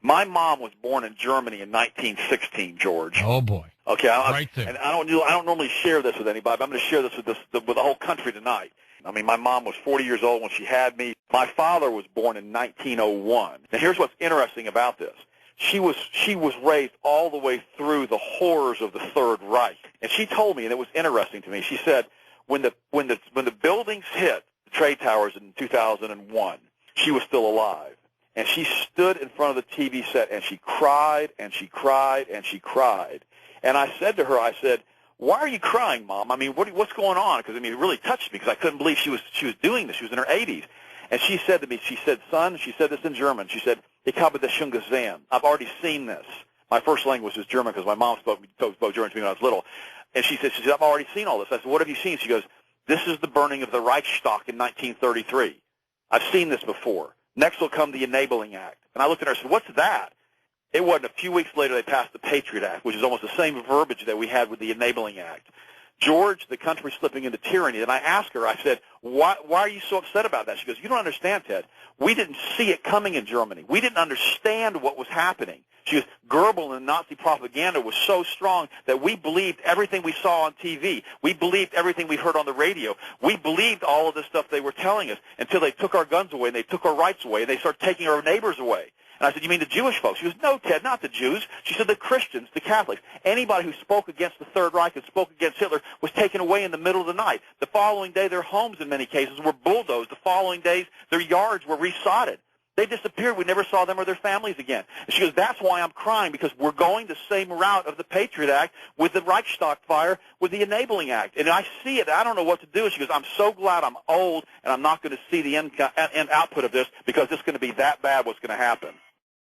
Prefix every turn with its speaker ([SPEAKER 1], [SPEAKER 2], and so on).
[SPEAKER 1] My mom was born in Germany in 1916, George.
[SPEAKER 2] Oh, boy.
[SPEAKER 1] Okay,
[SPEAKER 2] Right there.
[SPEAKER 1] And I don't normally share this with anybody, but I'm going to share this with the whole country tonight. I mean, my mom was 40 years old when she had me. My father was born in 1901. Now, here's what's interesting about this. She was raised all the way through the horrors of the Third Reich, and she told me, and it was interesting to me. She said, when the buildings hit the trade towers in 2001, she was still alive. And she stood in front of the TV set, and she cried, and she cried, and she cried. And I said to her, I said, why are you crying, Mom? I mean, what's going on? Because, I mean, it really touched me because I couldn't believe she was doing this. She was in her 80s. And she said to me, she said, son, she said this in German. She said, ich habe das schon gesehen. I've already seen this. My first language was German because my mom spoke German to me when I was little. And she said, I've already seen all this. I said, what have you seen? She goes, this is the burning of the Reichstag in 1933. I've seen this before. Next will come the Enabling Act. And I looked at her and said, what's that? It wasn't. A few weeks later, they passed the Patriot Act, which is almost the same verbiage that we had with the Enabling Act. George, the country's slipping into tyranny. And I asked her, I said, why are you so upset about that? She goes, you don't understand, Ted. We didn't see it coming in Germany. We didn't understand what was happening. She goes, Goebbels and Nazi propaganda was so strong that we believed everything we saw on TV. We believed everything we heard on the radio. We believed all of this stuff they were telling us until they took our guns away and they took our rights away and they started taking our neighbors away. And I said, you mean the Jewish folks? She goes, no, Ted, not the Jews. She said the Christians, the Catholics. Anybody who spoke against the Third Reich and spoke against Hitler was taken away in the middle of the night. The following day, their homes in many cases were bulldozed. The following days, their yards were resodded. They disappeared. We never saw them or their families again. And she goes, that's why I'm crying, because we're going the same route of the Patriot Act with the Reichstag fire, with the Enabling Act. And I see it. I don't know what to do. And she goes, I'm so glad I'm old and I'm not going to see the end output of this because it's going to be that bad what's going to happen.